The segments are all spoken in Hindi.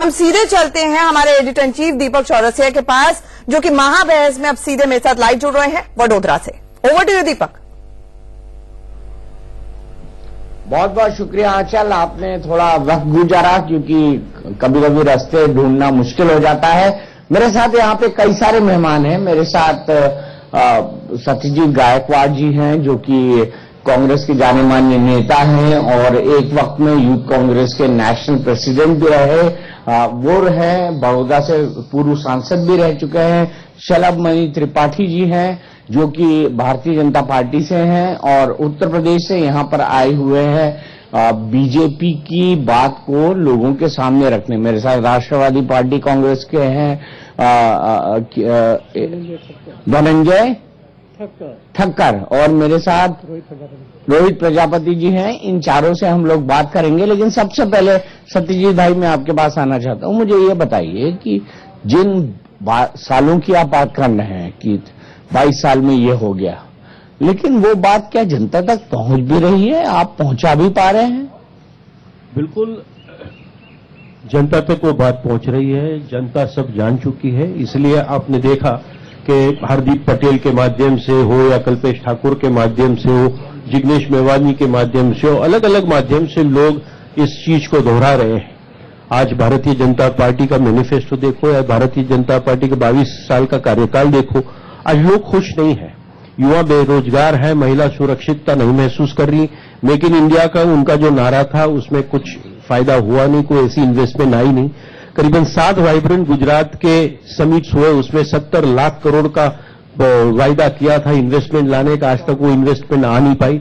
हम सीधे चलते हैं हमारे एडिटर इन चीफ दीपक चौरसिया के पास, जो कि महाबहस में अब सीधे मेरे साथ लाइव जुड़ रहे हैं वडोदरा से। ओवर टू यू दीपक। बहुत बहुत शुक्रिया आंचल, आपने थोड़ा वक्त गुजारा क्योंकि कभी कभी रास्ते ढूंढना मुश्किल हो जाता है। मेरे साथ यहाँ पे कई सारे मेहमान हैं। मेरे साथ सत्यजीत गायकवाड़ जी हैं, जो कि कांग्रेस के जाने माने नेता हैं और एक वक्त में यूथ कांग्रेस के नेशनल प्रेसिडेंट भी रहे। वो हैं बड़ौदा से पूर्व सांसद भी रह चुके हैं। शलभमणि त्रिपाठी जी हैं, जो कि भारतीय जनता पार्टी से हैं और उत्तर प्रदेश से यहाँ पर आए हुए हैं बीजेपी की बात को लोगों के सामने रखने। मेरे साथ राष्ट्रवादी पार्टी कांग्रेस के हैं धनंजय ठक्कर और मेरे साथ रोहित प्रजापति जी हैं। इन चारों से हम लोग बात करेंगे, लेकिन सबसे पहले सत्यजीत भाई मैं आपके पास आना चाहता हूं। मुझे ये बताइए कि जिन सालों की आप बात कर रहे हैं कि 22 साल में ये हो गया, लेकिन वो बात क्या जनता तक पहुंच भी रही है? आप पहुंचा भी पा रहे हैं? बिल्कुल, जनता तक वो बात पहुंच रही है। जनता सब जान चुकी है। इसलिए आपने देखा कि हार्दिक पटेल के माध्यम से हो या कल्पेश ठाकुर के माध्यम से हो, जिग्नेश मेवानी के माध्यम से हो, अलग अलग माध्यम से लोग इस चीज को दोहरा रहे हैं। आज भारतीय जनता पार्टी का मैनिफेस्टो देखो या भारतीय जनता पार्टी के 22 साल का कार्यकाल देखो, आज लोग खुश नहीं है। युवा बेरोजगार है, महिला सुरक्षितता नहीं महसूस कर रही। मेक इन इंडिया का उनका जो नारा था उसमें कुछ फायदा हुआ नहीं, कोई ऐसी इन्वेस्टमेंट आई नहीं। करीबन 7 वाइब्रेंट गुजरात के समिट्स हुए, उसमें 70 लाख करोड़ का वायदा किया था इन्वेस्टमेंट लाने का, आज तक वो इन्वेस्टमेंट आ नहीं पाई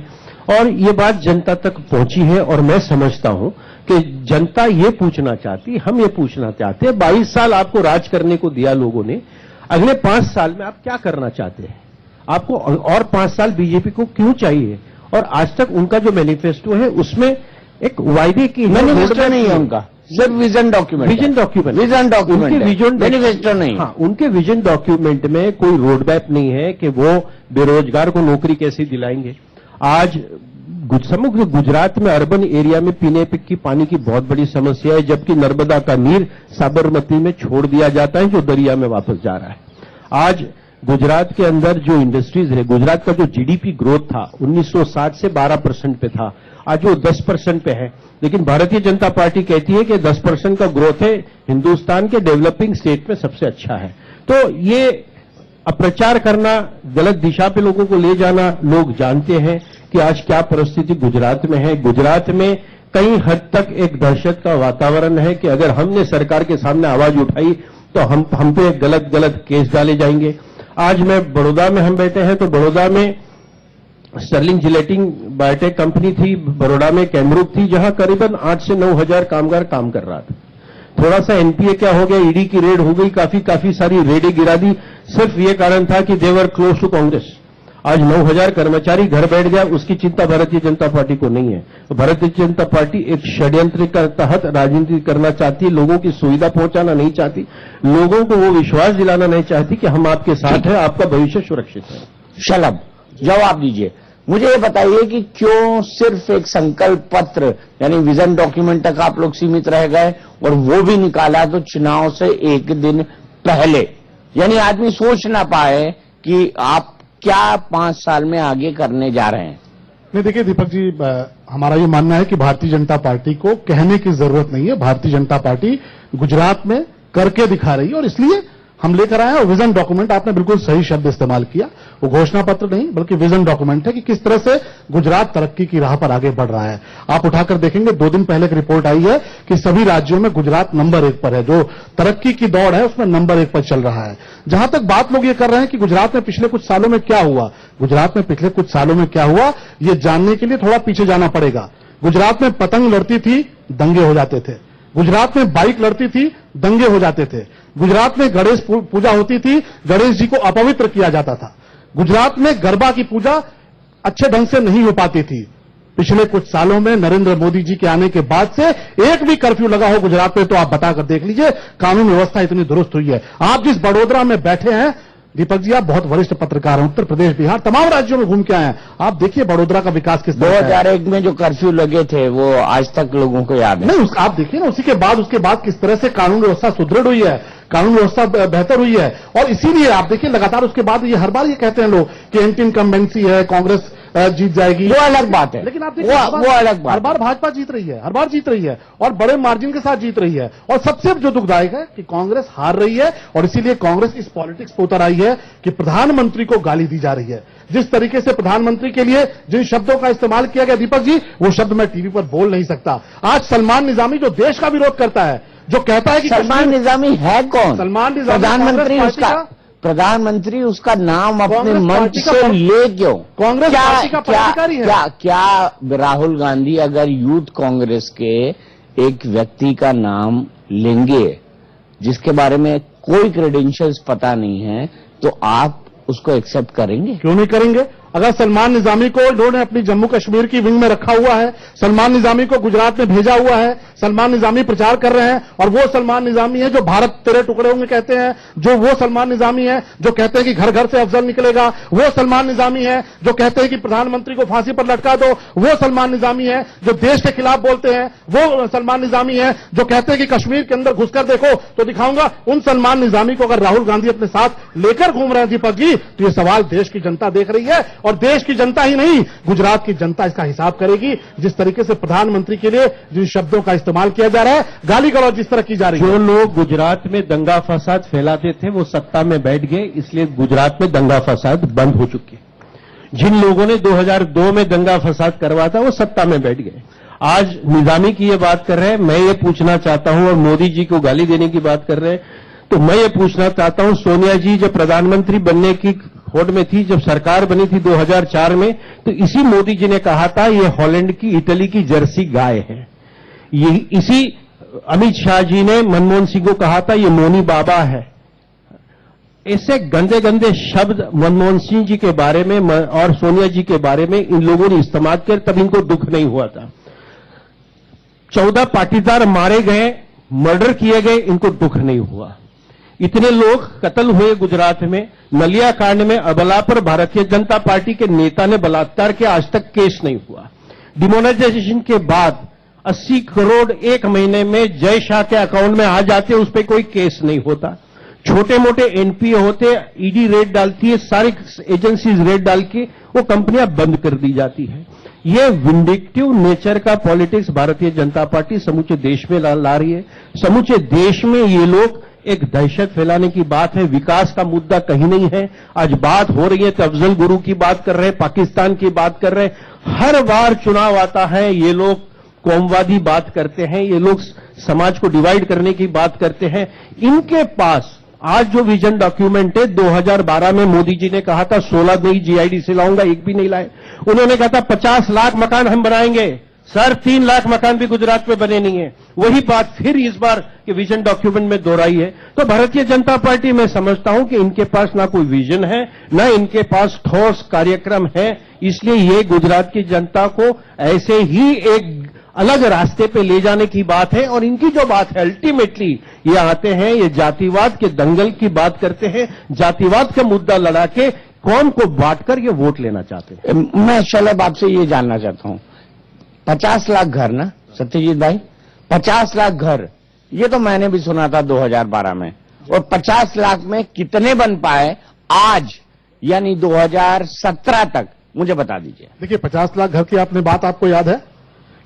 और ये बात जनता तक पहुंची है। और मैं समझता हूं कि जनता ये पूछना चाहती, हम ये पूछना चाहते हैं, 22 साल आपको राज करने को दिया लोगों ने, अगले 5 साल में आप क्या करना चाहते हैं? आपको और 5 साल बीजेपी को क्यों चाहिए? और आज तक उनका जो मैनिफेस्टो है उसमें एक वायदे की मैनिफेस्टो नहीं है उनका, सिर्फ vision document. Vision document manifesto नहीं। हाँ, उनके विजन डॉक्यूमेंट में कोई रोड मैप नहीं है कि वो बेरोजगार को नौकरी कैसे दिलाएंगे। आज समग्र गुजरात में अर्बन एरिया में पीने की पानी की बहुत बड़ी समस्या है, जबकि नर्मदा का नीर साबरमती में छोड़ दिया जाता है जो दरिया में वापस जा रहा है। आज गुजरात के अंदर जो इंडस्ट्रीज है, गुजरात का जो जीडीपी ग्रोथ था 1960 से 12% पे था, आज वो 10% पे है। लेकिन भारतीय जनता पार्टी कहती है कि 10% का ग्रोथ है, हिंदुस्तान के डेवलपिंग स्टेट में सबसे अच्छा है। तो ये अप्रचार करना, गलत दिशा पे लोगों को ले जाना, लोग जानते हैं कि आज क्या परिस्थिति गुजरात में है। गुजरात में कई हद तक एक दहशत का वातावरण है कि अगर हमने सरकार के सामने आवाज उठाई तो हम पे गलत केस डाले जाएंगे। आज मैं बड़ौदा में हम बैठे हैं तो बड़ौदा में स्टर्लिंग जिलेटिंग बायोटेक कंपनी थी, बड़ौदा में कैमरूक थी, जहां करीबन 8 से 9 हजार कामगार काम कर रहा था। थोड़ा सा एनपीए क्या हो गया, ईडी की रेड हो गई, काफी सारी रेडें गिरा दी। सिर्फ ये कारण था कि देवर क्लोज टू कांग्रेस। आज 9,000 कर्मचारी घर बैठ गया, उसकी चिंता भारतीय जनता पार्टी को नहीं है। तो भारतीय जनता पार्टी एक षड्यंत्र के तहत राजनीति करना चाहती है, लोगों की सुविधा पहुंचाना नहीं चाहती, लोगों को वो विश्वास दिलाना नहीं चाहती कि हम आपके साथ हैं, आपका भविष्य सुरक्षित है। शलभ, जवाब दीजिए। मुझे ये बताइए कि क्यों सिर्फ एक संकल्प पत्र यानी विजन डॉक्यूमेंट तक आप लोग सीमित रह गए और वो भी निकाला तो चुनाव से एक दिन पहले, यानी आदमी सोच ना पाए कि आप क्या 5 साल में आगे करने जा रहे हैं? नहीं, देखिए दीपक जी, हमारा ये मानना है कि भारतीय जनता पार्टी को कहने की जरूरत नहीं है। भारतीय जनता पार्टी गुजरात में करके दिखा रही है और इसलिए हम लेकर आए हैं। और विजन डॉक्यूमेंट, आपने बिल्कुल सही शब्द इस्तेमाल किया, वो घोषणा पत्र नहीं बल्कि विजन डॉक्यूमेंट है कि किस तरह से गुजरात तरक्की की राह पर आगे बढ़ रहा है। आप उठाकर देखेंगे, 2 दिन पहले एक रिपोर्ट आई है कि सभी राज्यों में गुजरात नंबर 1 पर है, जो तरक्की की दौड़ है उसमें नंबर 1 पर चल रहा है। जहां तक बात लोग ये कर रहे हैं कि गुजरात में पिछले कुछ सालों में क्या हुआ, गुजरात में पिछले कुछ सालों में क्या हुआ, ये जानने के लिए थोड़ा पीछे जाना पड़ेगा। गुजरात में पतंग लड़ती थी, दंगे हो जाते थे। गुजरात में बाइक लड़ती थी, दंगे हो जाते थे। गुजरात में गणेश पूजा होती थी, गणेश जी को अपवित्र किया जाता था। गुजरात में गरबा की पूजा अच्छे ढंग से नहीं हो पाती थी। पिछले कुछ सालों में नरेंद्र मोदी जी के आने के बाद से एक भी कर्फ्यू लगा हो गुजरात में तो आप बताकर देख लीजिए, कानून व्यवस्था इतनी दुरुस्त हुई है। आप जिस बड़ोदरा में बैठे हैं, दीपक जी, आप बहुत वरिष्ठ पत्रकार हैं, उत्तर प्रदेश, बिहार, तमाम राज्यों में घूम के आए हैं। आप देखिए बड़ोदरा का विकास किस तरह का है। 2001 में जो कर्फ्यू लगे थे वो आज तक लोगों को याद है। नहीं, आप देखिए ना, उसके बाद किस तरह से कानून व्यवस्था सुदृढ़ हुई है, कानून व्यवस्था बेहतर हुई है। और इसीलिए आप देखिए लगातार उसके बाद ये हर बार ये कहते हैं लोग कि एंटी इनकम्बेंसी है, कांग्रेस जीत जाएगी। वो अलग बात है, लेकिन आप देखिए वो अलग बात, हर बार भाजपा जीत रही है, हर बार जीत रही है और बड़े मार्जिन के साथ जीत रही है। और सबसे जो दुखदायक है कि कांग्रेस हार रही है और इसीलिए कांग्रेस इस पॉलिटिक्स पे उतर आई है कि प्रधानमंत्री को गाली दी जा रही है। जिस तरीके से प्रधानमंत्री के लिए जिन शब्दों का इस्तेमाल किया गया दीपक जी, वो शब्द मैं टीवी पर बोल नहीं सकता। आज सलमान निजामी जो देश का विरोध करता है, जो कहता है कि सलमान निजामी है कौन? सलमान निजामी प्रधानमंत्री, प्रधानमंत्री उसका नाम अपने मंच से ले क्यों? कांग्रेस पार्टी का पदाधिकारी है। क्या राहुल गांधी अगर यूथ कांग्रेस के एक व्यक्ति का नाम लेंगे जिसके बारे में कोई क्रेडेंशियल्स पता नहीं है, तो आप उसको एक्सेप्ट करेंगे? क्यों नहीं करेंगे? अगर सलमान निजामी को इन्होंने अपनी जम्मू कश्मीर की विंग में रखा हुआ है, सलमान निजामी को गुजरात में भेजा हुआ है, सलमान निजामी प्रचार कर रहे हैं और वो सलमान निजामी है जो भारत तेरे टुकड़े होंगे कहते हैं, जो वो सलमान निजामी है जो कहते हैं कि घर घर से अफजल निकलेगा, वो सलमान निजामी है जो कहते हैं कि प्रधानमंत्री को फांसी पर लटका दो, वो सलमान निजामी है जो देश के खिलाफ बोलते हैं, वो सलमान निजामी है जो कहते हैं कि कश्मीर के अंदर घुसकर देखो तो दिखाऊंगा। उन सलमान निजामी को अगर राहुल गांधी अपने साथ लेकर घूम रहे हैं दीपक जी, तो ये सवाल देश की जनता देख रही है और देश की जनता ही नहीं, गुजरात की जनता इसका हिसाब करेगी। जिस तरीके से प्रधानमंत्री के लिए जिन शब्दों का इस्तेमाल किया जा रहा है, गाली गलौज जिस तरह की जा रही है। जो लोग गुजरात में दंगा फसाद फैलाते थे वो सत्ता में बैठ गए, इसलिए गुजरात में दंगा फसाद बंद हो चुके। जिन लोगों ने 2002 में दंगा फसाद करवा था वो सत्ता में बैठ गए। आज निजामी की ये बात कर रहे हैं, मैं ये पूछना चाहता हूं, और मोदी जी को गाली देने की बात कर रहे हैं, तो मैं ये पूछना चाहता हूं, सोनिया जी जब प्रधानमंत्री बनने की होड़ में थी, जब सरकार बनी थी 2004 में, तो इसी मोदी जी ने कहा था ये हॉलैंड की, इटली की जर्सी गाय है। ये इसी अमित शाह जी ने मनमोहन सिंह को कहा था ये मोनी बाबा है। ऐसे गंदे गंदे शब्द मनमोहन सिंह जी के बारे में और सोनिया जी के बारे में इन लोगों ने इस्तेमाल किया, तब इनको दुख नहीं हुआ था। 14 पाटीदार मारे गए, मर्डर किए गए, इनको दुख नहीं हुआ। इतने लोग कत्ल हुए गुजरात में, नलिया कांड में अबला पर भारतीय जनता पार्टी के नेता ने बलात्कार किया, आज तक केस नहीं हुआ। डिमोनेटाइजेशन के बाद 80 करोड़ एक महीने में जय शाह के अकाउंट में आ जाते, उस पर कोई केस नहीं होता। छोटे मोटे एनपीए होते, ईडी रेड डालती है, सारी एजेंसीज रेड डाल के वो कंपनियां बंद कर दी जाती है। ये विंडिक्टिव नेचर का पॉलिटिक्स भारतीय जनता पार्टी समूचे देश में ला रही है। समूचे देश में ये लोग एक दहशत फैलाने की बात है, विकास का मुद्दा कहीं नहीं है। आज बात हो रही है तो अफजल गुरु की बात कर रहे हैं, पाकिस्तान की बात कर रहे हैं। हर बार चुनाव आता है ये लोग कौमवादी बात करते हैं, ये लोग समाज को डिवाइड करने की बात करते हैं। इनके पास आज जो विजन डॉक्यूमेंट है, 2012 में मोदी जी ने कहा था 16 नई जीआईडीसी लाऊंगा, एक भी नहीं लाए। उन्होंने कहा था 50 लाख मकान हम बनाएंगे, सर 3 लाख मकान भी गुजरात में बने नहीं है। वही बात फिर इस बार के विजन डॉक्यूमेंट में दोहराई है। तो भारतीय जनता पार्टी मैं समझता हूं कि इनके पास ना कोई विजन है, ना इनके पास ठोस कार्यक्रम है। इसलिए ये गुजरात की जनता को ऐसे ही एक अलग रास्ते पे ले जाने की बात है। और इनकी जो बात है अल्टीमेटली ये आते हैं, ये जातिवाद के दंगल की बात करते हैं, जातिवाद का मुद्दा लड़ा के कौम को बांटकर ये वोट लेना चाहते हैं। मैं शलभ आपसे ये जानना चाहता हूं, 50 लाख घर ना सत्यजीत भाई, 50 लाख घर, ये तो मैंने भी सुना था 2012 में, और 50 लाख में कितने बन पाए आज यानी 2017 तक, मुझे बता दीजिए। देखिए 50 लाख घर की आपने बात आपको याद है?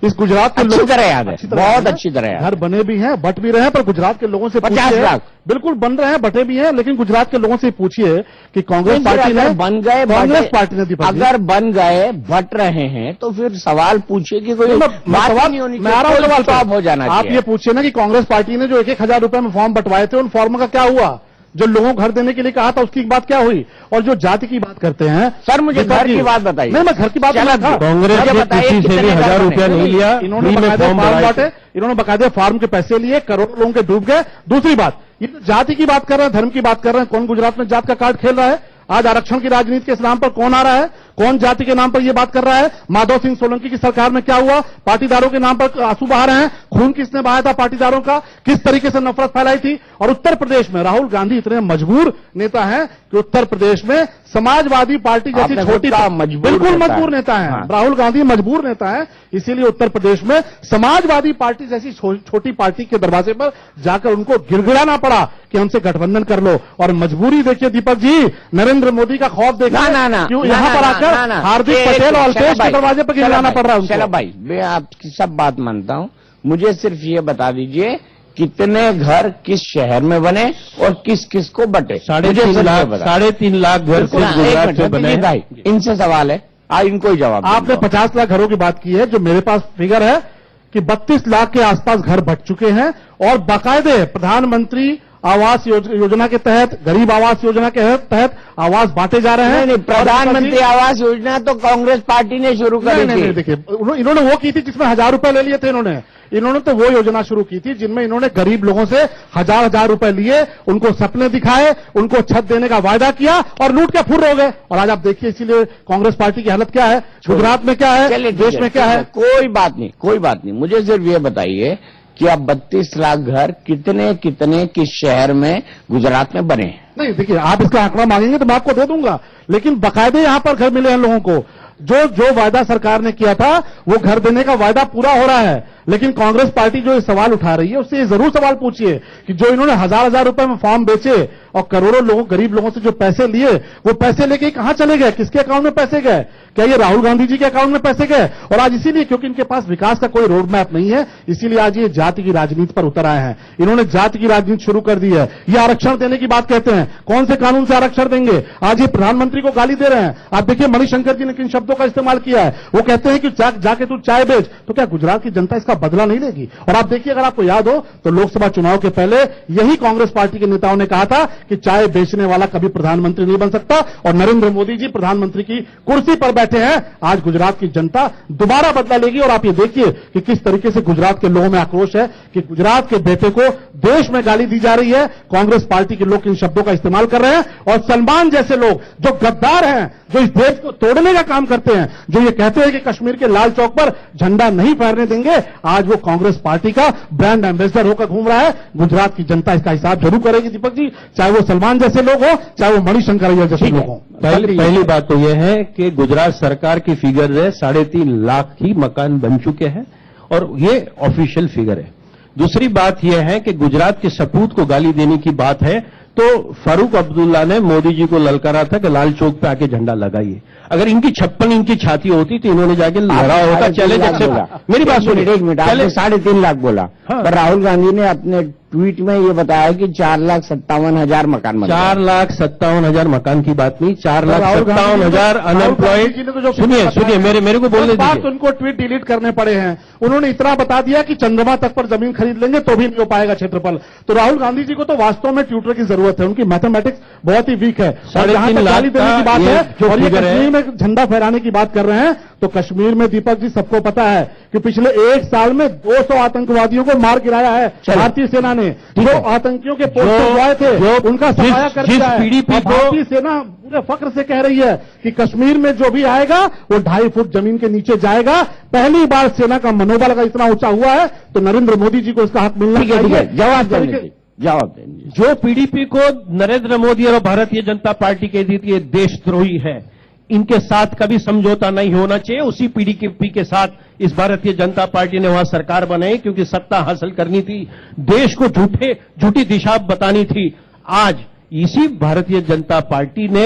इस गुजरात के अच्छी तरह याद है, बहुत अच्छी तरह याद। घर बने भी हैं, बट भी रहे हैं, पर गुजरात के लोगों से 50 लाख बिल्कुल बन रहे हैं, बटे भी हैं, लेकिन गुजरात के लोगों से पूछिए कि कांग्रेस पार्टी ने बन गए, कांग्रेस पार्टी ने अगर बन गए बट रहे हैं तो फिर सवाल पूछिए कि कोई बात नहीं होनी चाहिए, स्टॉप हो जाना चाहिए। आप ये पूछिए ना कि कांग्रेस पार्टी ने जो 1,000 रुपए में फॉर्म बंटवाए थे, उन फॉर्म का क्या हुआ? जो लोगों को घर देने के लिए कहा था उसकी बात क्या हुई? और जो जाति की बात करते हैं, सर मुझे घर की बात बताइए। नहीं, मैं घर की बात कर रहा था। कांग्रेस ने किसी से भी 1000 रुपया नहीं लिया, इन्होंने बकायदे फॉर्म बांटे, इन्होंने बकायदे फार्म के पैसे लिए, करोड़ों लोगों के डूब गए। दूसरी बात, ये तो जाति की बात कर रहे हैं, धर्म की बात कर रहे हैं। कौन गुजरात में जात का कार्ड खेल रहा है? आज आरक्षण की राजनीति के इस नाम पर कौन आ रहा है? कौन जाति के नाम पर यह बात कर रहा है? माधव सिंह सोलंकी की सरकार में क्या हुआ? पाटीदारों के नाम पर आंसू बहा रहे हैं। खून किसने बहाया था पाटीदारों का? किस तरीके से नफरत फैलाई थी? और उत्तर प्रदेश में राहुल गांधी इतने मजबूर नेता हैं कि उत्तर प्रदेश में समाजवादी पार्टी जैसी छोटी, बिल्कुल मजबूर नेता है। राहुल गांधी मजबूर नेता है, इसीलिए उत्तर प्रदेश में समाजवादी पार्टी जैसी छोटी पार्टी के दरवाजे पर जाकर उनको गिड़गिड़ाना पड़ा कि हमसे गठबंधन कर लो। और मजबूरी देखिए दीपक जी, नरेंद्र मोदी का खौफ देखिए, क्यों यहां पर आकर हार्दिक पटेल और अल्पेश के दरवाजे पर गिड़गिड़ाना पड़ रहा है उनको। चलो भाई, मैं आपकी सब बात मानता हूं, मुझे सिर्फ ये बता दीजिए कितने घर किस शहर में बने और किस किस को बटे? 3.5 लाख घर गुजरात से बने भाई, इनसे सवाल है, इनको ही जवाब। आपने 50 लाख घरों की बात की है, जो मेरे पास फिगर है कि 32 लाख के आसपास घर बट चुके हैं और बाकायदे प्रधानमंत्री आवास योजना के तहत, गरीब आवास योजना के तहत आवास बांटे जा रहे हैं। नहीं, प्रधानमंत्री आवास योजना तो कांग्रेस पार्टी ने शुरू करी थी। देखिए, इन्होंने वो की थी जिसमें 1000 रुपए ले लिए थे इन्होंने तो वो योजना शुरू की थी जिनमें इन्होंने गरीब लोगों से 1000 रुपए लिए, उनको सपने दिखाए, उनको छत देने का वायदा किया और लूट के फुर्र हो गए। और आज आप देखिए, इसीलिए कांग्रेस पार्टी की हालत क्या है, गुजरात में क्या है, देश में क्या है। कोई बात नहीं, मुझे सिर्फ ये बताइए कि अब 32 लाख घर कितने कितने किस शहर में गुजरात में बने हैं? नहीं, देखिए, आप इसका आंकड़ा मांगेंगे तो मैं आपको दे दूंगा, लेकिन बाकायदे यहां पर घर मिले हैं लोगों को। जो वायदा सरकार ने किया था वो घर देने का वायदा पूरा हो रहा है। लेकिन कांग्रेस पार्टी जो ये सवाल उठा रही है, उससे ये जरूर सवाल पूछिए कि जो इन्होंने हजार रुपए में फॉर्म बेचे और करोड़ों लोगों, गरीब लोगों से जो पैसे लिए, वो पैसे लेके कहां चले गए? किसके अकाउंट में पैसे गए? क्या ये राहुल गांधी जी के अकाउंट में पैसे गए? और आज इसीलिए, क्योंकि इनके पास विकास का कोई रोड मैप नहीं है, इसीलिए आज ये जाति की राजनीति पर उतर आए हैं। इन्होंने जाति की राजनीति शुरू कर दी है। ये आरक्षण देने की बात कहते हैं, कौन से कानून से आरक्षण देंगे? आज ये प्रधानमंत्री को गाली दे रहे हैं। आप देखिए, मणिशंकर जी ने किन शब्दों का इस्तेमाल किया है। वो कहते हैं कि जाके तू चाय बेच। तो क्या गुजरात की जनता इसका बदला नहीं लेगी? और आप देखिए, अगर आपको याद हो तो लोकसभा चुनाव के पहले यही कांग्रेस पार्टी के नेताओं ने कहा था कि चाय बेचने वाला कभी प्रधानमंत्री नहीं बन सकता, और नरेंद्र मोदी जी प्रधानमंत्री की कुर्सी पर बैठे हैं। आज गुजरात की जनता दोबारा बदला लेगी। और आप ये देखिए कि किस तरीके से गुजरात के लोगों में आक्रोश है कि गुजरात के बेटे को देश में गाली दी जा रही है। कांग्रेस पार्टी के लोग इन शब्दों का इस्तेमाल कर रहे हैं, और सलमान जैसे लोग जो गद्दार हैं, जो इस देश को तोड़ने का काम करते हैं, जो ये कहते हैं कि कश्मीर के लाल चौक पर झंडा नहीं फहरने देंगे, आज वो कांग्रेस पार्टी का ब्रांड एम्बेसडर होकर घूम रहा है। गुजरात की जनता इसका हिसाब जरूर करेगी दीपक जी, चाहे वो सलमान जैसे लोग हो, चाहे वो मणिशंकर जैसे लोग हों। पहली बात तो यह है कि गुजरात सरकार की फिगर है 3.5 लाख ही मकान बन चुके हैं, और ये ऑफिशियल फिगर है। दूसरी बात यह है कि गुजरात के सपूत को गाली देने की बात है, तो फारूक अब्दुल्ला ने मोदी जी को ललकारा था कि लाल चौक पे आके झंडा लगाइए। अगर इनकी 56 इंच की छाती होती तो इन्होंने जाके लड़ा होता। Challenge accept. मेरी बात सुनिए, 1 मिनट, आपने 3.5 लाख बोला। हाँ। पर राहुल गांधी ने अपने ट्वीट में ये बताया कि 4,57,000 मकान बने। 4,57,000 मकान की बात नहीं, 4,57,000 अनएम्प्लॉयड। सुनिए मेरे को बोलने दीजिए। उनको ट्वीट डिलीट करने पड़े हैं। उन्होंने इतना बता दिया कि चंद्रमा तक पर जमीन खरीद लेंगे तो भी नहीं हो पाएगा क्षेत्रफल। तो राहुल गांधी जी को तो वास्तव में ट्यूटर की जरूरत है, उनकी मैथमेटिक्स बहुत ही वीक है। जहां तक गाली देने की बात है और ये कश्मीर में झंडा फहराने की बात कर रहे हैं, तो कश्मीर में दीपक जी सबको पता है कि पिछले 1 साल में 200 आतंकवादियों को मार गिराया है भारतीय सेना ने। जो आतंकियों के पोस्टर आए थे उनका सफाया कर दिया है। भारतीय सेना पूरे फख्र से कह रही है कि कश्मीर में जो भी आएगा वो 2.5 फुट जमीन के नीचे जाएगा। पहली बार सेना का मनोबल अगर इतना ऊंचा हुआ है तो नरेंद्र मोदी जी को इसका हक मिलना चाहिए। जवाब देंगे। जो पीडीपी को नरेंद्र मोदी और भारतीय जनता पार्टी के ये देशद्रोही है, इनके साथ कभी समझौता नहीं होना चाहिए। उसी पीडीपी के साथ इस भारतीय जनता पार्टी ने वहां सरकार बनाई, क्योंकि सत्ता हासिल करनी थी, देश को झूठी दिशा बतानी थी। आज इसी भारतीय जनता पार्टी ने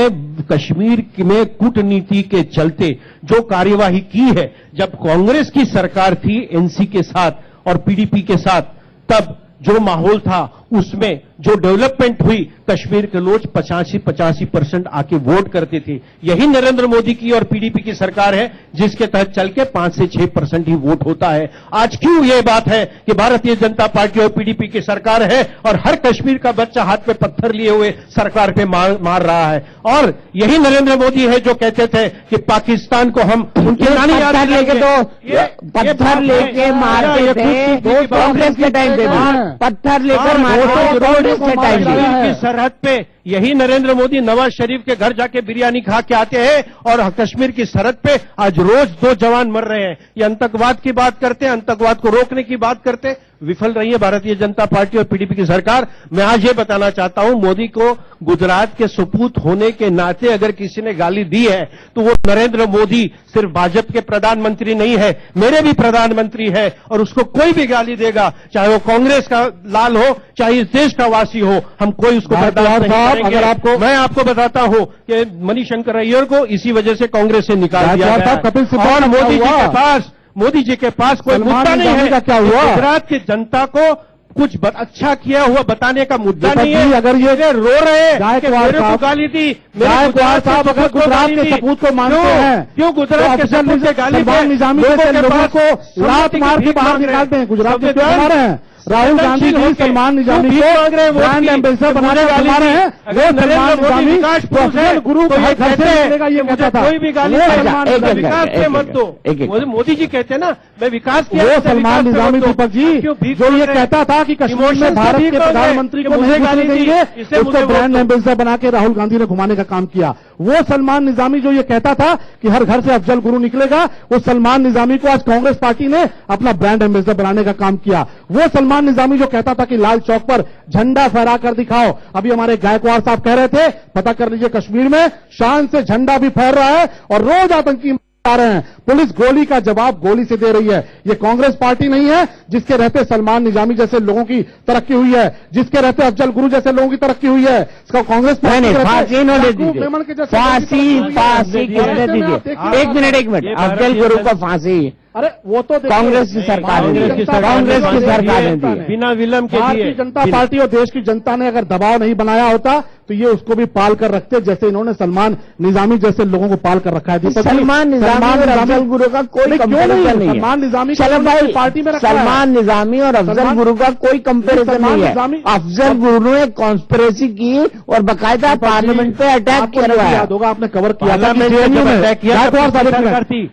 कश्मीर में कूटनीति के चलते जो कार्यवाही की है, जब कांग्रेस की सरकार थी एनसी के साथ और पीडीपी के साथ, तब जो माहौल था उसमें जो डेवलपमेंट हुई, कश्मीर के लोग 85% आके वोट करते थे। यही नरेंद्र मोदी की और पीडीपी की सरकार है जिसके तहत चल के 5 से 6% ही वोट होता है। आज क्यों यह बात है कि भारतीय जनता पार्टी और पीडीपी की सरकार है और हर कश्मीर का बच्चा हाथ पे पत्थर लिए हुए सरकार पे मार रहा है? और यही नरेंद्र मोदी है जो कहते थे कि पाकिस्तान को हम उनके पत्थर लेके पत्थर लेके मारते थे कांग्रेस के टाइम पे, पत्थर लेकर की सरहद पे यही नरेंद्र मोदी नवाज शरीफ के घर जाके बिरयानी खा के आते हैं और कश्मीर की सरहद पे आज रोज 2 जवान मर रहे हैं। ये आतंकवाद की बात करते हैं, आतंकवाद को रोकने की बात करते हैं। विफल रही है भारतीय जनता पार्टी और पीडीपी की सरकार। मैं आज ये बताना चाहता हूं, मोदी को गुजरात के सपूत होने के नाते अगर किसी ने गाली दी है तो वो नरेंद्र मोदी सिर्फ भाजपा के प्रधानमंत्री नहीं है, मेरे भी प्रधानमंत्री है। और उसको कोई भी गाली देगा, चाहे वो कांग्रेस का लाल हो, चाहे इस देश का वासी हो, हम कोई उसको बर्दाश्त नहीं करेंगे। अगर मैं आपको बताता हूं कि मणिशंकर अय्यर को इसी वजह से कांग्रेस से निकाल दिया गया है। और मोदी जी के पास कोई मुद्दा नहीं है। क्या हुआ? गुजरात की जनता को कुछ अच्छा किया हुआ बताने का मुद्दा नहीं है। अगर ये रो रहे हैं कि गायकवाड़ मेरे को साहब गाली दी, गायकवाड़ साहब अगर गुजरात के सपूत को मानते हैं, क्यों गुजरात के सपूत से गाली सलमान निजामी जैसे लोगों को लात मार के बाहर निकालते हैं? गुजरात के क्यों बना रहे हैं? राहुल गांधी जी सलमान निजामी को ब्रांड एम्बेसडर बनाने वाले हैं। वो सलमान निजामी अफजल गुरु घर से निकलेगा ये कहता था। कोई भी गाली विकास से मत दो। मोदी जी कहते हैं ना, मैं विकास किया। वो सलमान निजामी दीपक जी जो ये कहता था कि कश्मीर में भारत के प्रधानमंत्री को नहीं घुसने देंगे, उसको ब्रांड एम्बेसडर बना के राहुल गांधी ने घुमाने का काम किया। वो सलमान निजामी जो ये कहता था कि हर घर से अफजल गुरु निकलेगा, वो सलमान निजामी को आज कांग्रेस पार्टी ने अपना ब्रांड एम्बेसडर बनाने का काम किया। वो सलमान निजामी जो कहता था कि लाल चौक पर झंडा फहरा कर दिखाओ, अभी हमारे गायकवाड़ साहब कह रहे थे, पता कर लीजिए कश्मीर में शान से झंडा भी फहर रहा है और रोज आतंकी आ रहे हैं। पुलिस गोली का जवाब गोली से दे रही है। ये कांग्रेस पार्टी नहीं है जिसके रहते सलमान निजामी जैसे लोगों की तरक्की हुई है, जिसके रहते अफजल गुरु जैसे लोगों की तरक्की हुई है। इसका कांग्रेस फांसी कहते दीजिए। एक मिनट अफजल गुरु को फांसी अरे वो तो कांग्रेस की सरकार ने दी। बिना विलंब के भारतीय जनता पार्टी और देश की जनता ने अगर दबाव नहीं बनाया होता तो ये उसको भी पाल कर रखते, जैसे इन्होंने सलमान निजामी जैसे लोगों को पाल कर रखा है। सलमान निजामी और अफजल गुरु का कोई कंपैरिजन नहीं है। सलमान निजामी पार्टी में सलमान निजामी और अफजल गुरु का कोई कंपैरिजन नहीं है। अफजल गुरु ने कॉन्स्पिरेसी की और बाकायदा पार्लियामेंट पे अटैक किया। याद होगा आपने कवर किया था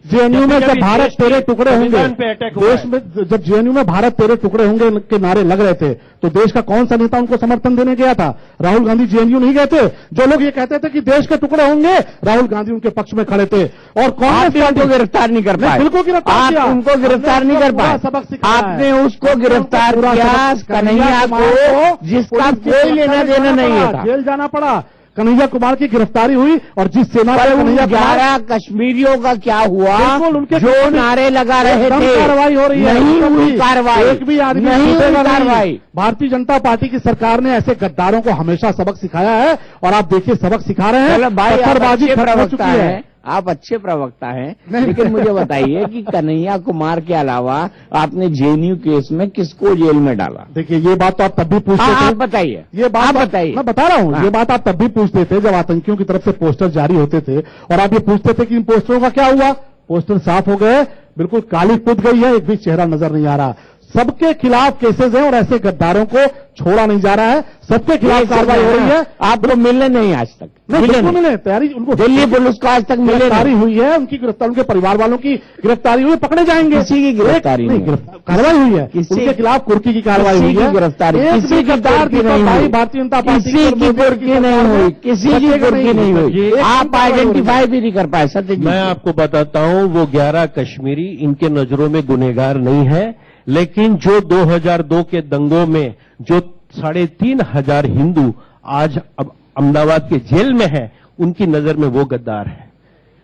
जेएनयू में जब भारत तेरे टुकड़े होंगे, देश में जब जेएनयू में भारत तेरे टुकड़े होंगे के नारे लग रहे थे तो देश का कौन सा नेता उनको समर्थन देने गया था? राहुल गांधी जेएनयू नहीं गए थे। जो लोग ये कहते थे कि देश के टुकड़े होंगे, राहुल गांधी उनके पक्ष में खड़े थे। और कांग्रेस उनको गिरफ्तार नहीं कर पाए। बिल्कुल गिरफ्तार किया, उनको गिरफ्तार नहीं कर पाए। सबक सिखाया आपने उसको गिरफ्तार किया, कन्हैया को, जिसका कोई लेना देना नहीं है, जेल जाना पड़ा। कन्हैया कुमार की गिरफ्तारी हुई और जिस सेना पर कन्हैया 11 कश्मीरियों का क्या हुआ? उनके जो नारे लगा रहे थे, कार्रवाई हो रही है, नहीं हुई कार्रवाई, एक भी आदमी नहीं हुई कार्रवाई। भारतीय जनता पार्टी की सरकार ने ऐसे गद्दारों को हमेशा सबक सिखाया है और आप देखिए सबक सिखा रहे हैं। पत्थरबाजी प्रवक्ता है, आप अच्छे प्रवक्ता हैं, लेकिन मुझे बताइए कि कन्हैया कुमार के अलावा आपने जेएनयू केस में किसको जेल में डाला? देखिए ये बात तो आप तब भी पूछते थे। आप बताइए, ये बात आप बताइए। मैं बता रहा हूँ, ये बात आप तब भी पूछते थे जब आतंकियों की तरफ से पोस्टर जारी होते थे और आप ये पूछते थे कि इन पोस्टरों का क्या हुआ? पोस्टर साफ हो गए, बिल्कुल काली पुत गई है, एक भी चेहरा नजर नहीं आ रहा। सबके खिलाफ केसेस हैं और ऐसे गद्दारों को छोड़ा नहीं जा रहा है। सबके खिलाफ कार्रवाई हो रही है। आपको मिले नहीं आज तक? मिले तैयारी, उनको दिल्ली पुलिस को आज तक गिरफ्तारी हुई है, उनकी गिरफ्तारी, उनके परिवार वालों की गिरफ्तारी हुई है, पकड़े जाएंगे। किसी की गिरफ्तारी नहीं, कार्रवाई हुई है, उनके खिलाफ कुर्की की कार्रवाई हुई है। गिरफ्तारी किसी की कुर्की नहीं हुई, भारतीय जनता पार्टी किसी की कुर्की नहीं हुई, किसी की कुर्की नहीं हुई। आप आइडेंटिफाई भी नहीं कर पाए। सत्य मैं आपको बताता हूं, वो 11 कश्मीरी इनके नजरों में गुनहगार नहीं है, लेकिन जो 2002 के दंगों में जो 3,500 हिंदू आज अब अहमदाबाद के जेल में है, उनकी नजर में वो गद्दार है।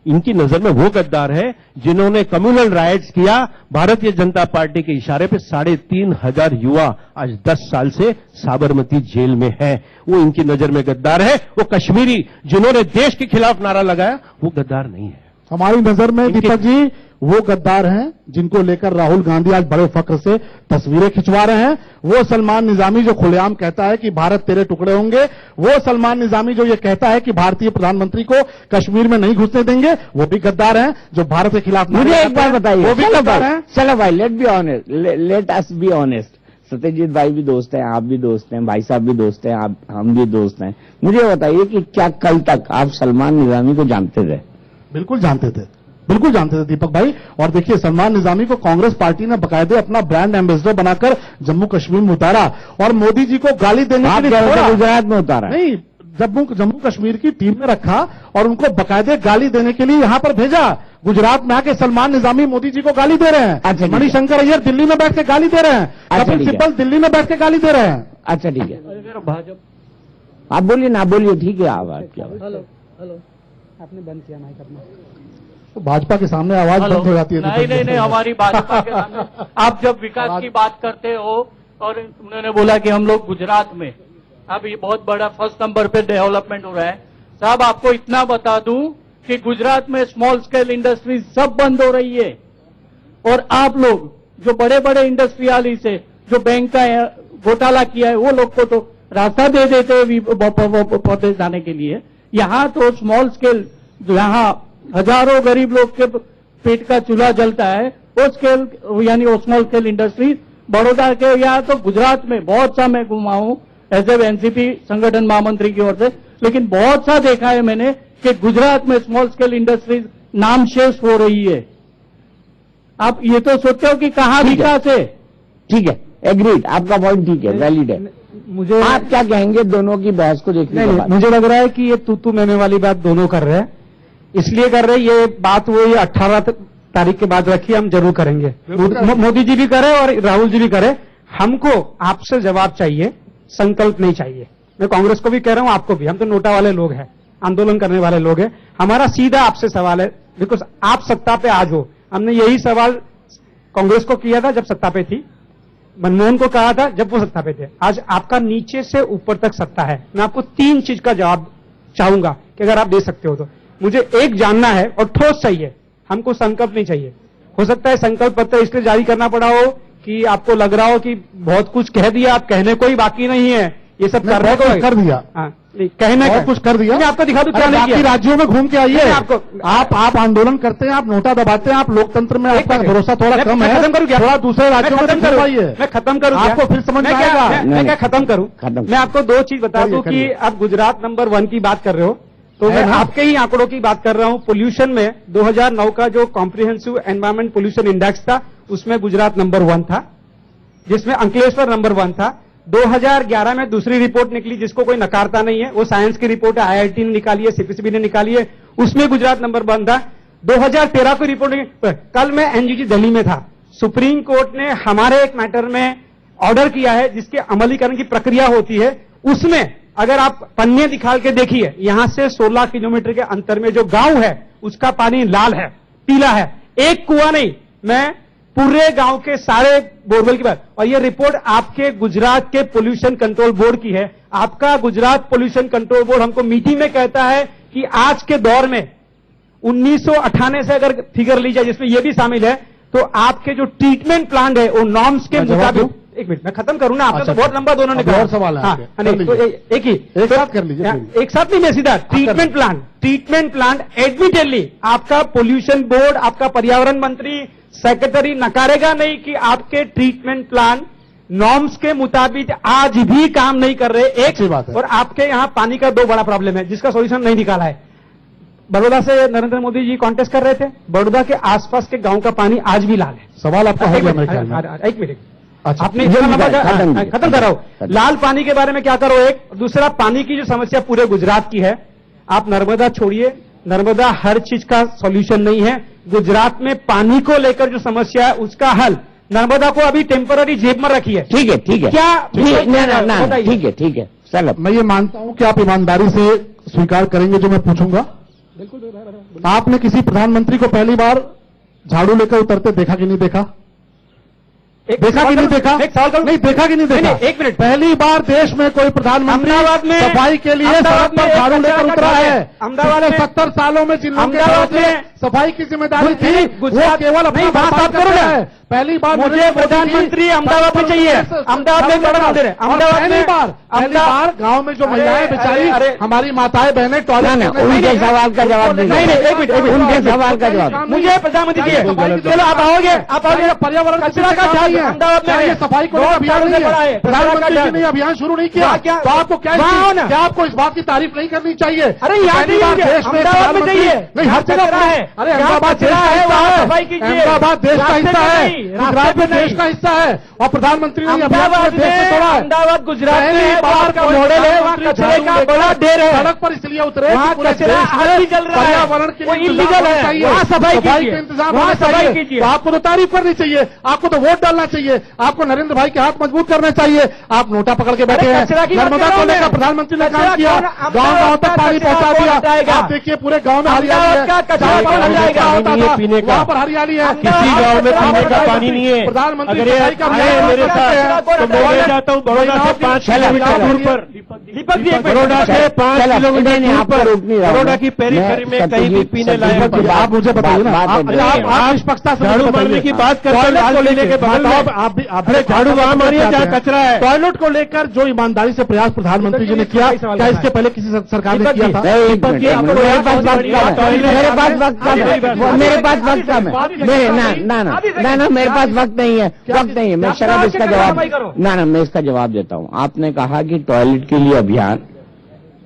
इनकी नजर में वो गद्दार है जिन्होंने कम्युनल राइट्स किया। भारतीय जनता पार्टी के इशारे पे 3,500 युवा आज 10 साल से साबरमती जेल में है। वो इनकी नजर में गद्दार है। वो कश्मीरी जिन्होंने देश के खिलाफ नारा लगाया, वो गद्दार नहीं है। हमारी नजर में दीपक जी वो गद्दार हैं जिनको लेकर राहुल गांधी आज बड़े फख्र से तस्वीरें खिंचवा रहे हैं। वो सलमान निजामी जो खुलेआम कहता है कि भारत तेरे टुकड़े होंगे, वो सलमान निजामी जो ये कहता है कि भारतीय प्रधानमंत्री को कश्मीर में नहीं घुसने देंगे, वो भी गद्दार हैं जो भारत के खिलाफ। मुझे एक बार बताइए, वो भी गद्दार हैं। चलो भाई, let us be honest. Satyajit भाई भी दोस्त हैं, आप भी दोस्त हैं, भाई साहब भी दोस्त हैं, हम भी दोस्त हैं। मुझे बताइए कि क्या कल तक आप सलमान निजामी को जानते थे? बिल्कुल जानते थे, बिल्कुल जानते थे दीपक भाई। और देखिए सलमान निजामी को कांग्रेस पार्टी ने बकायदे अपना ब्रांड एम्बेसडर बनाकर जम्मू कश्मीर में उतारा और मोदी जी को गाली देने के लिए गुजरात में उतारा। नहीं, जम्मू कश्मीर की टीम में रखा और उनको बकायदे गाली देने के लिए यहां पर भेजा। गुजरात में आके सलमान निजामी मोदी जी को गाली दे रहे हैं। अच्छा, ठीक है। मणिशंकर अय्यर दिल्ली में बैठ के गाली दे रहे हैं। अच्छा, कपिल ठीक है। सिब्बल दिल्ली में बैठ के गाली दे रहे हैं। अच्छा ठीक है, भाजपा आप बोलिए ना, बोलिए, ठीक है, आवाज क्या हेलो हेलो, आपने बंद किया माइक अपना। तो भाजपा के सामने आवाज बंद हो जाती है। नहीं, हमारी भाजपा के सामने आप जब विकास की बात करते हो और उन्होंने बोला कि हम लोग गुजरात में अब ये बहुत बड़ा फर्स्ट नंबर पे डेवलपमेंट हो रहा है। साहब आपको इतना बता दूं कि गुजरात में स्मॉल स्केल इंडस्ट्रीज सब बंद हो रही है और आप लोग जो बड़े बड़े इंडस्ट्रियालिस्ट है, जो बैंक का घोटाला किया है, वो लोग को तो रास्ता दे देते हैं पौधे जाने के लिए। यहाँ तो स्मॉल स्केल, यहाँ हजारों गरीब लोग के पेट का चूल्हा जलता है, वो स्केल यानी वो स्मॉल स्केल इंडस्ट्री बड़ौदा के यहाँ तो गुजरात में बहुत सा मैं घुमा हूं एज ए एनसीपी संगठन महामंत्री की ओर से, लेकिन बहुत सा देखा है मैंने कि गुजरात में स्मॉल स्केल इंडस्ट्रीज नामशेष हो रही है। आप ये तो सोचते हो कि कहाँ विकास है। ठीक है, एग्रीड, आपका पॉइंट ठीक है, वैलिड है। मुझे आप क्या कहेंगे दोनों की बहस को देखने के बाद? मुझे लग रहा है कि ये तू मैंने वाली बात दोनों कर रहे हैं, इसलिए कर रहे हैं। ये बात वो 18 तारीख के बाद रखी, हम जरूर करेंगे। मोदी जी भी करे और राहुल जी भी करे। हमको आपसे जवाब चाहिए, संकल्प नहीं चाहिए। मैं कांग्रेस को भी कह रहा हूं, आपको भी। हम तो नोटा वाले लोग हैं, आंदोलन करने वाले लोग हैं। हमारा सीधा आपसे सवाल है, बिकॉज आप सत्ता पे आज हो। हमने यही सवाल कांग्रेस को किया था जब सत्ता पे थी, मनमोहन को कहा था जब वो सत्ता पे थे। आज आपका नीचे से ऊपर तक सत्ता है। मैं आपको 3 चीज का जवाब चाहूंगा कि अगर आप दे सकते हो तो। मुझे एक जानना है और ठोस चाहिए, हमको संकल्प नहीं चाहिए। हो सकता है संकल्प पत्र इसलिए जारी करना पड़ा हो कि आपको लग रहा हो कि बहुत कुछ कह दिया, आप कहने को ही बाकी नहीं है, ये सब कर रहे हो, कर दिया। हाँ, कहने बहुत कुछ कर दिया। मैं आपको दिखा दूं क्या नहीं बाकी किया। राज्यों में घूम के आइए। नहीं, आपको आप आंदोलन करते हैं, आप नोटा दबाते हैं, आप लोकतंत्र में आपका भरोसा थोड़ा कम है। खत्म करूं क्या? थोड़ा दूसरे राज्यों में घूम आइए। मैं खत्म करूं क्या? आपको फिर समझ में आएगा। मैं क्या खत्म करूं? खत्म। मैं आपको 2 चीज बता दूं करिए। कि आप गुजरात नंबर 1 की बात कर रहे हो, तो है मैं ना? आपके ही आंकड़ों की बात कर रहा हूं। पोल्यूशन में 2009 का जो कॉम्प्रिहेंसिव एनवायरमेंट पोल्यूशन इंडेक्स था, उसमें गुजरात नंबर 1 था, जिसमें अंकलेश्वर नंबर 1 था। 2011 में दूसरी रिपोर्ट निकली जिसको कोई नकारता नहीं है, वो साइंस की रिपोर्ट है, IIT ने निकाली है, CPCB ने निकाली है, उसमें गुजरात नंबर 1 था। 2013 की रिपोर्ट कल मैं NGT दिल्ली में था। सुप्रीम कोर्ट ने हमारे एक मैटर में ऑर्डर किया है जिसके अमलीकरण की प्रक्रिया होती है। उसमें अगर आप पन्ने दिखाल के देखिए, यहां से 16 किलोमीटर के अंतर में जो गांव है उसका पानी लाल है, पीला है, एक कुआं नहीं, मैं पूरे गांव के सारे बोरवेल की बात। और ये रिपोर्ट आपके गुजरात के पोल्यूशन कंट्रोल बोर्ड की है। आपका गुजरात पोल्यूशन कंट्रोल बोर्ड हमको मीटिंग में कहता है कि आज के दौर में 1998 से अगर फिगर ली जाए जिसमें यह भी शामिल है, तो आपके जो ट्रीटमेंट प्लांट है वो नॉर्म्स के मुताबिक। एक मिनट मैं खत्म करूं ना, आपने तो बहुत लंबा दोनों ने कहा। और सवाल है आपके। हाँ, नहीं, तो एक ही एक साथ कर लीजिए। एक साथ नहीं, मैं सीधा ट्रीटमेंट प्लांट एडमिटेडली आपका पोल्यूशन बोर्ड, आपका पर्यावरण मंत्री, सेक्रेटरी नकारेगा नहीं कि आपके ट्रीटमेंट प्लांट नॉर्म्स के मुताबिक आज भी काम नहीं कर रहे। एक अच्छी बात है। और आपके यहां पानी का 2 बड़ा प्रॉब्लम है जिसका सॉल्यूशन नहीं निकाला है। बड़ौदा से नरेंद्र मोदी जी कॉन्टेस्ट कर रहे थे, बड़ौदा के आसपास के गांव का पानी आज भी लाल है। सवाल आपका हो गया मेरे ख्याल में। एक मिनट, अच्छा, आपने खत्म कर रहा हूं। लाल पानी के बारे में क्या करो। एक दूसरा, पानी की जो समस्या पूरे गुजरात की है, आप नर्मदा छोड़िए, नर्मदा हर चीज का सॉल्यूशन नहीं है। गुजरात में पानी को लेकर जो समस्या है उसका हल, नर्मदा को अभी टेम्पररी जेब में रखी है। ठीक है, ठीक है, क्या ना, ठीक है, ठीक है, चलो। मैं ये मानता हूं कि आप ईमानदारी से स्वीकार करेंगे जो मैं पूछूंगा। आपने किसी प्रधानमंत्री को पहली बार झाड़ू लेकर उतरते देखा कि नहीं देखा? देखा कि नहीं देखा? एक सवाल करूं? नहीं देखा कि नहीं देखा? नहीं, एक मिनट। पहली बार देश में कोई प्रधानमंत्री अहमदाबाद में सफाई के लिए अहमदाबाद सड़क पर में झाड़ू एक लेकर कचरा उतरा का है। अहमदाबाद में 70 सालों में जिन लोगों अहमदाबाद के में सफाई की जिम्मेदारी थी, नहीं, वो गुजरात केवल अपना नहीं, बात बर्बाद करो कर ना। रहा है। पहली बार मुझे नरेंद्र मोदी जी प्रधानमंत्री अहमदाबाद में चाहिए। अहमदाबाद में बड़ा मंदिर है। अहमदाबाद में पहली बार गांव में जो महिलाएं बेचारी, हमारी माताएं बहनें टॉयलेट में उनके सवाल का जवाब नहीं, एक मिनट, उनके सवाल का जवाब। मुझे प्रधानमंत्री चाहिए। चलो आप आओगे, पर्यावरण पर्यावरण कचरा का ख्याल है? अहमदाबाद में क्या ये सफाई को लेकर अभियान नहीं है? प्रधानमंत्री जी ने अभियान शुरू नहीं किया, तो आपको क्या आपको इस बात की तारीफ नहीं करनी चाहिए? अरे यहाँ पहली बार देश में प्रधानमंत्री नहीं हर जगह है। अरे अहमदाबाद देश का हिस्सा है, अहमदाबाद देश का हिस्सा है, गुजरात में देश का हिस्सा है, और प्रधानमंत्री ने अहमदाबाद देश में छोड़ा है। अहमदाबाद गुजरात पहली में बार का मॉडल है, वहाँ कचरे का बड़ा ढेर है, सड़क पर इसलिए उतरे वहाँ कि पूरे कचरा देश में आज भी जल रहा है, पर्यावरण के वो लिए इल्लीगल इंतजाम है, चाहिए, वहाँ सफाई का कीजिए, इंतजाम वहाँ होना सफाई चाहिए। कीजिए। तो आपको तो तारीफ करनी चाहिए, आपको तो वोट डालना चाहिए, आपको नरेंद्र भाई के हाथ मजबूत करना चाहिए। आप नोटा पकड़ के बैठे हैं। कचरा की बात नर्मदा कर को रहा हूं लेकर मैं। प्रधानमंत्री ने कचरा काम किया, कौन- गांव तक पानी कचरा पहुंचा कौन दिया। हटाएगा? आप देखिए पूरे गांव में हरियाली है, अहमदाबाद का कचरा कौन जहाँ हटाएगा? होता था पीने का। वहाँ पर हरियाली है। किसी गांव में पीने का पानी नहीं है। प्रधानमंत्री अगर ये सफाई का आए अभियान मेरे करते साथ हैं। तो मैं ले जाता हूँ बड़ौदा से 5 किलोमीटर दूर पर, दीपक जी बड़ौदा से 5 चलो, किलोमीटर नहीं, दूर आपको पर रोक नहीं रहा हूं बड़ौदा मैं। की पेरीफेरी में मैं कहीं भी सत्यजीत- पीने लायक सत्यजीत नहीं। आप मुझे बताइए ना, बात आप है। निष्पक्षता से झाड़ू मुझे मारने बताइए। की बात करते हैं, टॉयलेट लाल को किले लेकर के बगल में। आप भी अरे झाड़ू वहाँ मारिए जहाँ कचरा है। टॉयलेट को लेकर जो ईमानदारी से प्रयास प्रधानमंत्री जी ने किया, क्या इसके पहले किसी सरकार ने किया था? नहीं, एक मिनट, मेरे पास वक्त कम है, मेरे पास वक्त कम है, मेरे पास वक्त कम है, मेरे ना मेरे पास वक्त नहीं है, वक्त नहीं है। मैं शराब इसका जवाब ना मैं इसका जवाब देता हूँ। आपने कहा कि टॉयलेट के लिए अभियान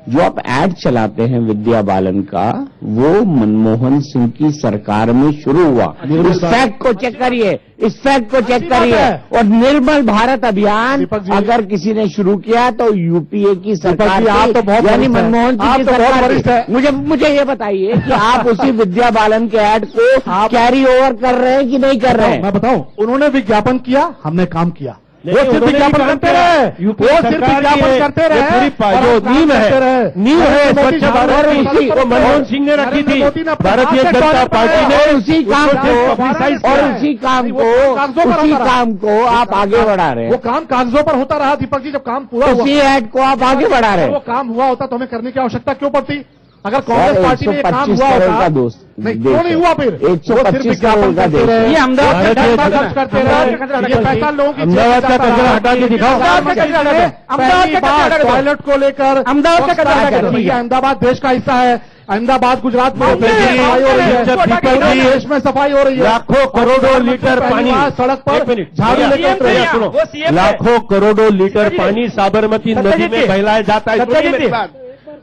जो आप ऐड चलाते हैं विद्या बालन का, वो मनमोहन सिंह की सरकार में शुरू हुआ। इस फैक्ट को चेक करिए, इस फैक्ट को चेक करिए। और निर्मल भारत अभियान दीपक जी, अगर किसी ने शुरू किया तो यूपीए की सरकार जी, आप तो बहुत यानी वरिष्ठ हैं। मनमोहन सिंह आप की तो बहुत सरकार वरिष्ठ हैं। मुझे ये बताइए कि आप उसी विद्या बालन के ऐड को कैरी ओवर कर रहे हैं कि नहीं कर रहे हैं? मैं बताऊं, उन्होंने विज्ञापन किया, हमने काम किया। वो नहीं, सिर्फ उन्होंने विज्ञापन काम करते किया। रहे, यूपी वो सिर्फ सरकार की विज्ञापन है, करते ये रहे, पूरी और जो आप काम नींव करते रहे। है, नींव है नरेंद्र मोदी स्वच्छ जी भारत ने की, वो मनमोहन सिंह ने रखी नरेंद्र थी। मोदी ने अपने भारतीय हाथ से जनता टॉयलेट पार्टी बनाया। ने और उसी काम उसको सिर्फ को पब्लिसाइज और किया है। उसी काम वो कागजों पर उसी होता रहा। काम को आप आगे बढ़ा रहे वो हैं। काम कागजों पर होता रहा दीपक जी, जब काम पूरा हुआ, उसी ऐड को आप आगे बढ़ा रहे वो हैं। काम हुआ होता तो हमें करने की आवश्यकता क्यों पड़ती? अगर और कांग्रेस पार्टी में ये काम 125 हुआ करोड़ होता का दोस्त नहीं, देश क्यों नहीं है। हुआ फिर? 125 करोड़ का देश है। ये अहमदाबाद का भारतीय कचरा खर्च करते रहे, ये पैसा लोगों की अहमदाबाद का कचरा हटा के दिखाओ। अहमदाबाद का कचरा हटा दो। अहमदाबाद का कचरा हटा दो। टॉयलेट को लेकर अहमदाबाद का कचरा हटा दो। ये अहमदाबाद देश का हिस्सा है। अहमदाबाद गुजरात में मामले सफाई हो रही है, जब दीपक जी देश में सफाई हो रही है, लाखों करोड़ों लीटर पानी सड़क एक पर मिनट, झाड़ू भैया, लेकर CM सुनो, वो CM है। लाखों करोड़ों लीटर पानी साबरमती नदी सत्यजीत में जी, बहलाया जाता है। सत्यजीत सुनिए मेरी जी। बात।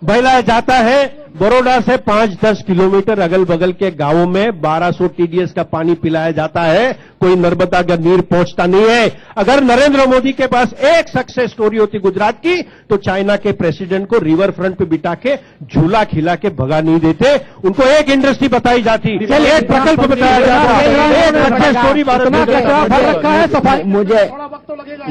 बहलाया जाता है। बड़ौदा से 5-10 किलोमीटर अगल बगल के गांवों में 1200 टीडीएस का पानी पिलाया जाता है। कोई नर्मदा का नीर पहुंचता नहीं है। अगर नरेंद्र मोदी के पास एक सक्सेस स्टोरी होती गुजरात की, तो चाइना के प्रेसिडेंट को रिवर फ्रंट पे बिठा के झूला खिला के भगा नहीं देते। उनको एक इंडस्ट्री बताई जाती, एक प्रकल्प बताया जाता, एक सक्सेस स्टोरी भारत में कचरा भर रखा है सफाई। मुझे थोड़ा वक्त तो लगेगा।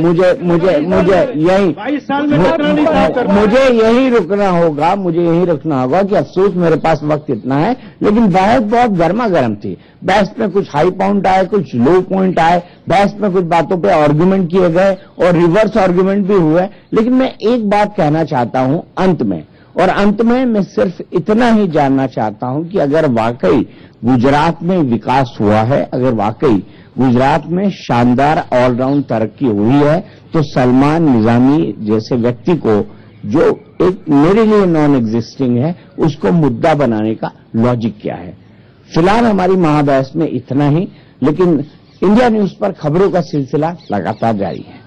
यही 22 साल में कितना नहीं साफ कर पाए। मुझे यही रुकना होगा, मुझे यही रखना होगा कि अफसोस मेरे पास वक्त इतना है। लेकिन बहस बहुत गर्मा गर्म थी। बहस में कुछ हाई पॉइंट आए, कुछ लो पॉइंट आए, बहस में कुछ बातों पे आर्गुमेंट किए गए और रिवर्स आर्गुमेंट भी हुए। लेकिन मैं एक बात कहना चाहता हूं अंत में, और अंत में मैं सिर्फ इतना ही जानना चाहता हूं कि अगर वाकई गुजरात में विकास हुआ है, अगर वाकई गुजरात में शानदार ऑलराउंड तरक्की हुई है, तो सलमान निजामी जैसे व्यक्ति को, जो एक मेरे लिए नॉन एग्जिस्टिंग है, उसको मुद्दा बनाने का लॉजिक क्या है? फिलहाल हमारी महाबहस में इतना ही, लेकिन इंडिया न्यूज पर खबरों का सिलसिला लगातार जारी है।